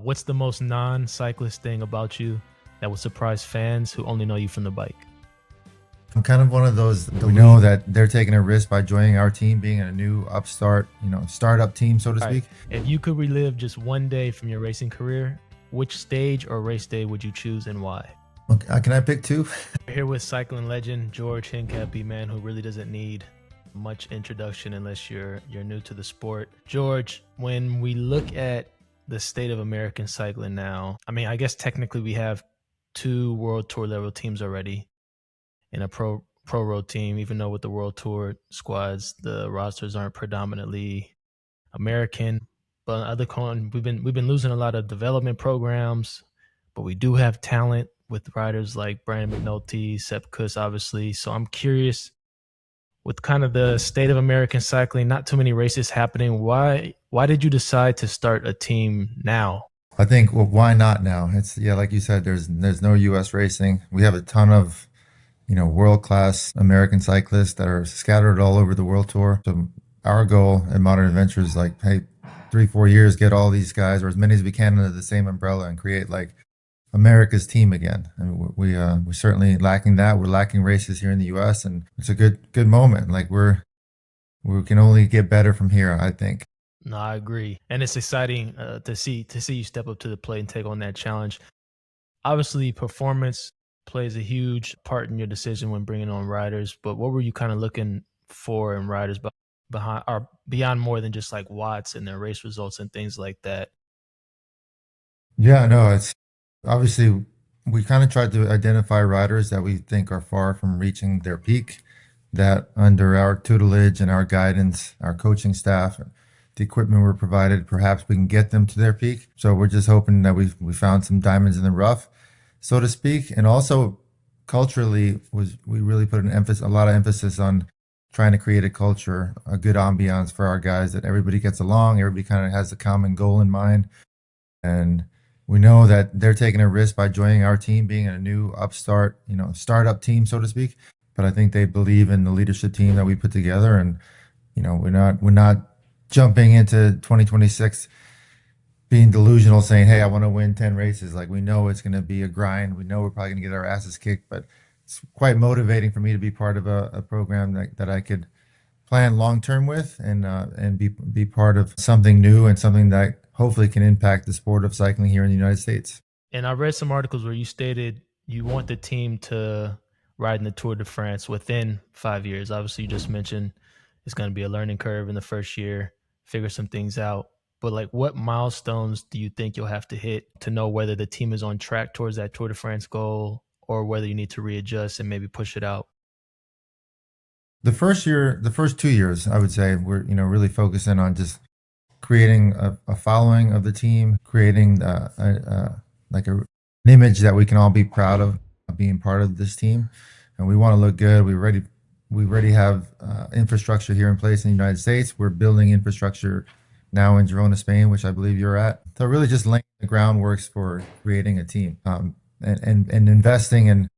What's the most non-cyclist thing about you that would surprise fans who only know you from the bike? I'm kind of one of those. We know that they're taking a risk by joining our team, being a new upstart, startup team, so to All right. speak. If you could relive just one day from your racing career, which stage or race day would you choose and why? Okay, can I pick two? We're here with cycling legend George Hincapie, man, who really doesn't need much introduction unless you're new to the sport. George, when we look at the state of American cycling now, I mean, I guess technically we have two World Tour level teams already in a pro road team, even though with the World Tour squads, the rosters aren't predominantly American. But on the other hand, we've been losing a lot of development programs, but we do have talent with riders like Brandon McNulty, Sepp Kuss, obviously. So I'm curious, with kind of the state of American cycling, not too many races happening. Why did you decide to start a team now? I think, well, why not now? It's, yeah, like you said, there's no U.S. racing. We have a ton of world-class American cyclists that are scattered all over the world tour. So our goal at Modern Adventure is like, hey, 3-4 years, get all these guys or as many as we can under the same umbrella and create like America's team again. I mean, we're certainly lacking that. We're lacking races here in the U.S. and it's a good moment. Like we can only get better from here, I think. No, I agree, and it's exciting to see you step up to the plate and take on that challenge. Obviously, performance plays a huge part in your decision when bringing on riders. But what were you kind of looking for in riders behind or beyond more than just like watts and their race results and things like that? Yeah, no, it's obviously we kind of tried to identify riders that we think are far from reaching their peak, that under our tutelage and our guidance, our coaching staff, the equipment we're provided, perhaps we can get them to their peak. So we're just hoping that we found some diamonds in the rough, so to speak. And also culturally we really put a lot of emphasis on trying to create a culture, a good ambiance for our guys, that everybody gets along, everybody kind of has a common goal in mind. And we know that they're taking a risk by joining our team, being a new upstart, startup team, so to speak. But I think they believe in the leadership team that we put together, and we're not jumping into 2026 being delusional, saying, "Hey, I want to win 10 races." Like, we know it's going to be a grind. We know we're probably going to get our asses kicked, but it's quite motivating for me to be part of a program that I could plan long term with, and be part of something new and something that hopefully can impact the sport of cycling here in the United States. And I read some articles where you stated you want the team to ride in the Tour de France within 5 years. Obviously, you just mentioned it's going to be a learning curve in the first year, figure some things out. But like, what milestones do you think you'll have to hit to know whether the team is on track towards that Tour de France goal or whether you need to readjust and maybe push it out? The first 2 years, I would say we're really focusing on just creating a following of the team, creating like an image that we can all be proud of being part of this team, and we want to look good. We already have infrastructure here in place in the United States. We're building infrastructure now in Girona, Spain, which I believe you're at. So really just laying the groundworks for creating a team, and investing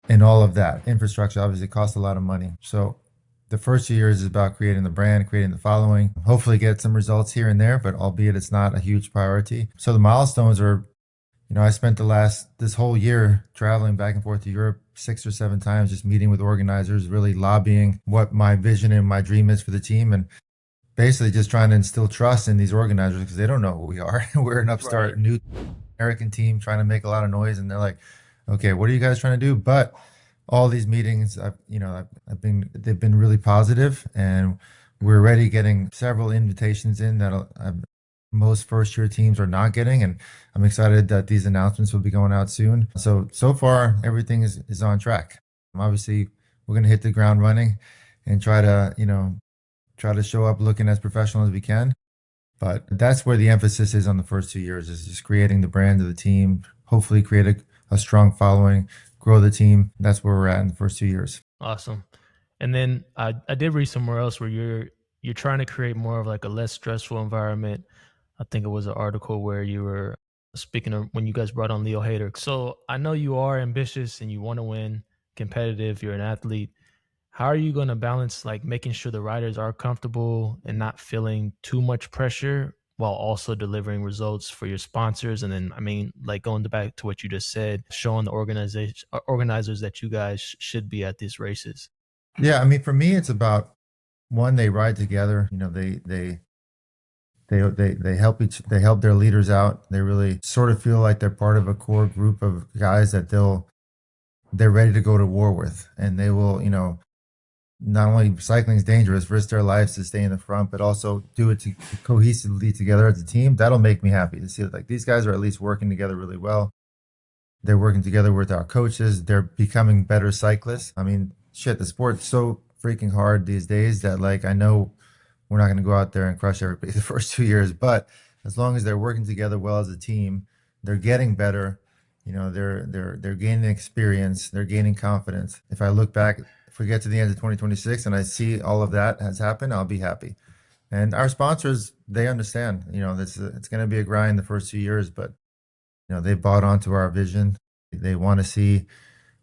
in all of that. Infrastructure obviously costs a lot of money. So the first 2 years is about creating the brand, creating the following, hopefully get some results here and there, but albeit it's not a huge priority. So the milestones are, I spent this whole year traveling back and forth to Europe 6 or 7 times, just meeting with organizers, really lobbying what my vision and my dream is for the team, and basically just trying to instill trust in these organizers because they don't know who we are. We're an upstart, new American team trying to make a lot of noise, and they're like, "Okay, what are you guys trying to do?" But all these meetings, they've been really positive, and we're already getting several invitations in that most first year teams are not getting, and I'm excited that these announcements will be going out soon. So far everything is on track. Obviously, we're going to hit the ground running and try to show up looking as professional as we can. But that's where the emphasis is on the first 2 years, is just creating the brand of the team, hopefully create a strong following, grow the team. That's where we're at in the first 2 years. Awesome. And then I did read somewhere else where you're trying to create more of like a less stressful environment. I think it was an article where you were speaking of when you guys brought on Leo Hayter. So I know you are ambitious and you want to win, competitive, you're an athlete. How are you going to balance like making sure the riders are comfortable and not feeling too much pressure while also delivering results for your sponsors? And then, I mean, like going back to what you just said, showing the organization organizers that you guys should be at these races. Yeah, I mean, for me, it's about one, they ride together. They help their leaders out. They really sort of feel like they're part of a core group of guys that they're ready to go to war with, and they will, not only cycling is dangerous, risk their lives to stay in the front, but also do it cohesively together as a team. That'll make me happy to see that like these guys are at least working together really well. They're working together with our coaches. They're becoming better cyclists. I mean, shit, the sport's so freaking hard these days that like I know we're not going to go out there and crush everybody the first 2 years, but as long as they're working together well as a team, they're getting better. They're gaining experience. They're gaining confidence. If I look back, if we get to the end of 2026 and I see all of that has happened, I'll be happy. And our sponsors, they understand. It's going to be a grind the first 2 years, but they bought onto our vision. They want to see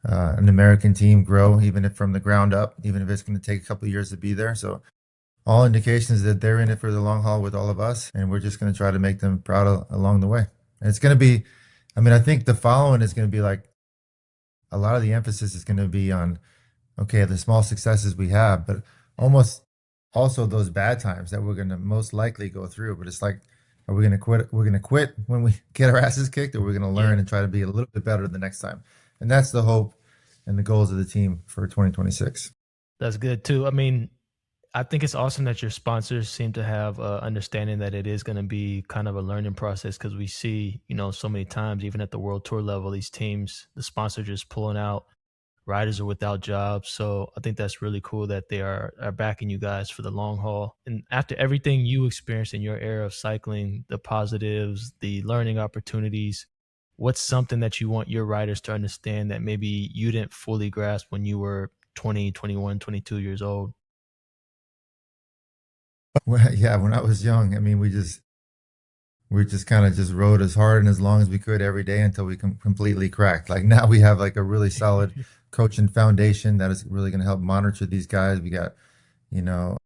an American team grow, even if from the ground up, even if it's going to take a couple of years to be there. So all indications that they're in it for the long haul with all of us, and we're just going to try to make them proud along the way. And it's going to be, I mean, I think the following is going to be like a lot of the emphasis is going to be on, okay, the small successes we have, but almost also those bad times that we're going to most likely go through. But it's like, are we going to quit? We're going to quit when we get our asses kicked, or we're going to Yeah, learn and try to be a little bit better the next time. And that's the hope and the goals of the team for 2026. that's good too. I mean, I think it's awesome that your sponsors seem to have understanding that it is going to be kind of a learning process, because we see, so many times, even at the world tour level, these teams, the sponsors just pulling out, riders are without jobs. So I think that's really cool that they are backing you guys for the long haul. And after everything you experienced in your era of cycling, the positives, the learning opportunities, what's something that you want your riders to understand that maybe you didn't fully grasp when you were 20, 21, 22 years old? Well, yeah, when I was young, I mean, we just kind of just rode as hard and as long as we could every day until we completely cracked. Like now we have like a really solid coaching foundation that is really going to help monitor these guys. We got, you know,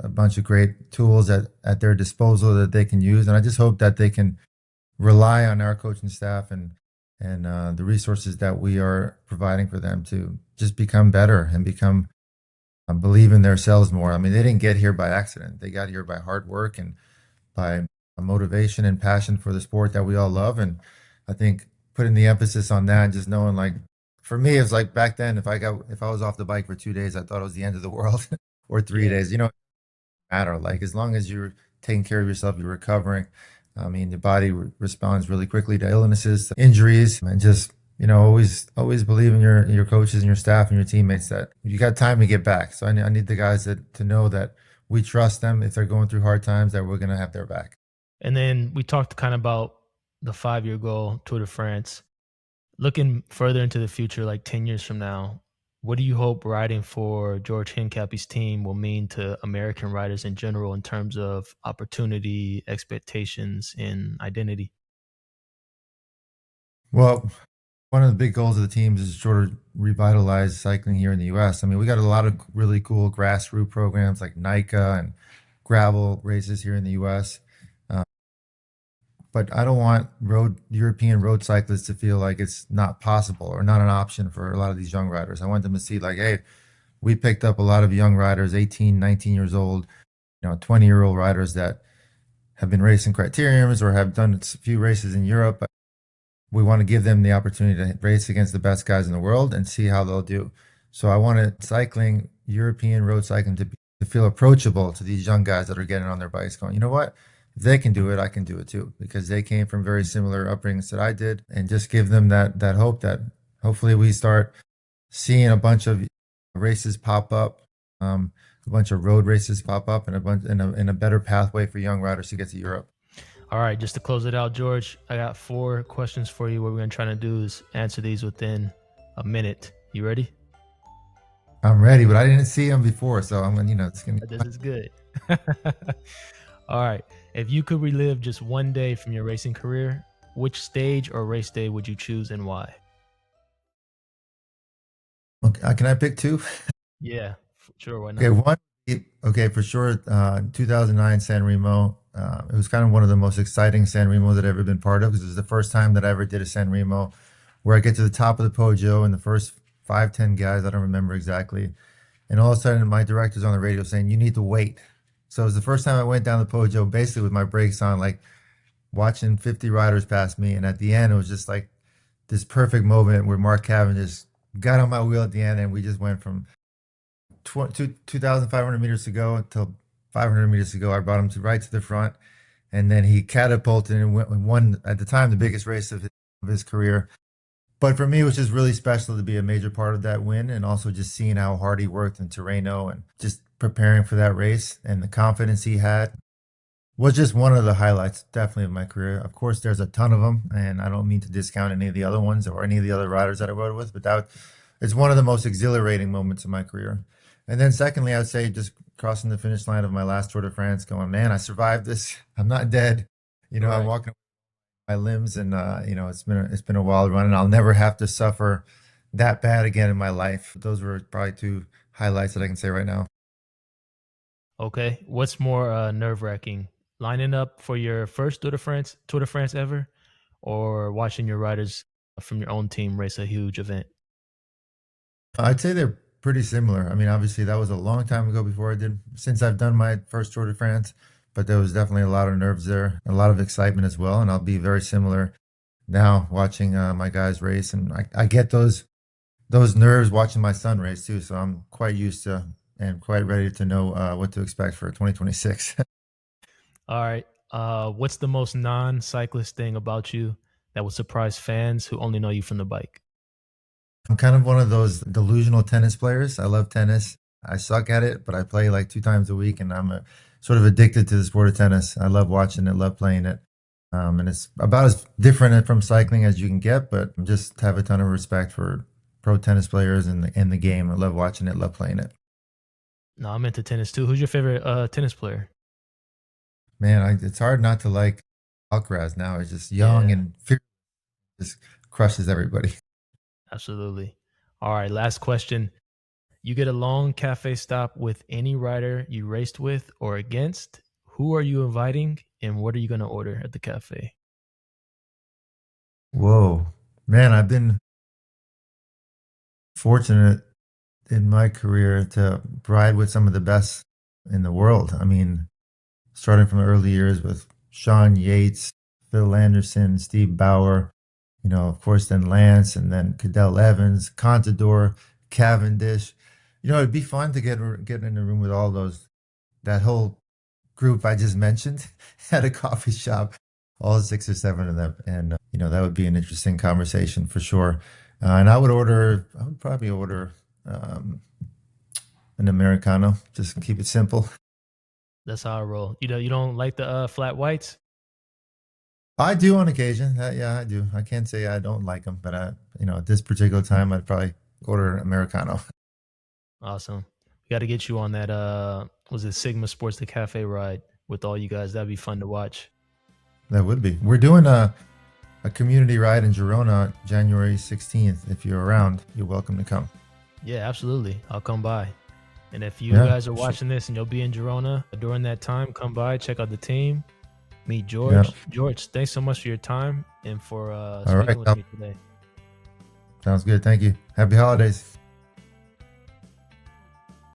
a bunch of great tools at their disposal that they can use. And I just hope that they can rely on our coaching staff and the resources that we are providing for them to just become better and become believe in themselves more. I mean, they didn't get here by accident. They got here by hard work and by a motivation and passion for the sport that we all love. And I think putting the emphasis on that and just knowing like for me, it's like back then if I was off the bike for 2 days, I thought it was the end of the world or three Yeah. days. You know, it doesn't matter. Like as long as you're taking care of yourself, you're recovering. I mean, the body responds really quickly to illnesses, to injuries, and just always believe in your coaches and your staff and your teammates that you got time to get back. So I need the guys to know that we trust them if they're going through hard times, that we're gonna have their back. And then we talked kind of about the 5-year goal, Tour de France. Looking further into the future, like 10 years from now, what do you hope riding for George Hincapie's team will mean to American riders in general in terms of opportunity, expectations, and identity? Well, one of the big goals of the teams is to sort of revitalize cycling here in the U.S. I mean, we got a lot of really cool grassroots programs like NICA and gravel races here in the U.S. Uh, but I don't want European road cyclists to feel like it's not possible or not an option for a lot of these young riders. I want them to see like, hey, we picked up a lot of young riders, 18, 19 years old, 20-year-old riders that have been racing criteriums or have done a few races in Europe. We want to give them the opportunity to race against the best guys in the world and see how they'll do. So I want European road cycling to feel approachable to these young guys that are getting on their bikes going, you know what? If they can do it, I can do it too, because they came from very similar upbringings that I did, and just give them that hope that hopefully we start seeing a bunch of races pop up, a bunch of road races pop up, and a better pathway for young riders to get to Europe. All right, just to close it out, George, I got 4 questions for you. What we're going to try to do is answer these within a minute. You ready? I'm ready, but I didn't see them before, so I'm gonna, it's gonna. This is good. All right. If you could relive just one day from your racing career, which stage or race day would you choose and why? Okay, can I pick two? Yeah, sure. Why Okay, not? one. Okay, for sure. 2009 San Remo. It was kind of one of the most exciting San Remo that I've ever been part of because it was the first time that I ever did a San Remo where I get to the top of the Poggio and the first 5, 10 guys, I don't remember exactly. And all of a sudden, my director's on the radio saying, "You need to wait." So it was the first time I went down the Poggio basically with my brakes on, like watching 50 riders pass me. And at the end, it was just like this perfect moment where Mark Cavendish got on my wheel at the end and we just went from 2,500 meters to go until 500 meters to go. I brought him right to the front, and then he catapulted and won at the time the biggest race of his career. But for me, it was just really special to be a major part of that win, and also just seeing how hard he worked in Tirreno and just preparing for that race and the confidence he had was just one of the highlights, definitely, of my career. Of course, there's a ton of them, and I don't mean to discount any of the other ones or any of the other riders that I rode with, but it's one of the most exhilarating moments of my career. And then secondly, I would say just crossing the finish line of my last Tour de France, going, man, I survived this. I'm not dead. I'm Right. walking my limbs, and it's been a wild run, and I'll never have to suffer that bad again in my life. Those were probably two highlights that I can say right now. Okay. What's more nerve-wracking, lining up for your first Tour de France ever, or watching your riders from your own team race a huge event? I'd say they're pretty similar. I mean, obviously that was a long time ago before since I've done my first Tour de France, but there was definitely a lot of nerves there, a lot of excitement as well. And I'll be very similar now watching my guys race. And I get those nerves watching my son race too. So I'm quite used to and quite ready to know what to expect for 2026. All right. What's the most non-cyclist thing about you that would surprise fans who only know you from the bike? I'm kind of one of those delusional tennis players. I love tennis. I suck at it, but I play like 2 times a week, and I'm sort of addicted to the sport of tennis. I love watching it, love playing it. And it's about as different from cycling as you can get, but I just have a ton of respect for pro tennis players in the game. I love watching it, love playing it. No, I'm into tennis too. Who's your favorite tennis player? Man, it's hard not to like Alcaraz now. He's just young Yeah, and fierce, just crushes everybody. absolutely. All right, last question. You get a long cafe stop with any rider you raced with or against. Who are you inviting, and what are you going to order at the cafe? Whoa, man, I've been fortunate in my career to ride with some of the best in the world. I mean, starting from the early years with Sean Yates, Phil Anderson, Steve Bauer, of course, then Lance, and then Cadell Evans, Contador, Cavendish. It'd be fun to get in a room with all that whole group I just mentioned at a coffee shop, all 6 or 7 of them, and that would be an interesting conversation for sure. And I would probably order an Americano, just keep it simple. That's how I roll. You don't like the flat whites? I do on occasion. Yeah, I do. I can't say I don't like them, but at this particular time, I'd probably order an Americano. Awesome. We got to get you on that. Was it Sigma Sports the Cafe ride with all you guys? That'd be fun to watch. That would be. We're doing a community ride in Girona, January 16th. If you're around, you're welcome to come. Yeah, absolutely. I'll come by. And if you Yeah, guys are sure. watching this and you'll be in Girona during that time, come by, check out the team, meet Yeah. George. George, thanks so much for your time and for All speaking right. with me today. Sounds good. Thank you. Happy holidays.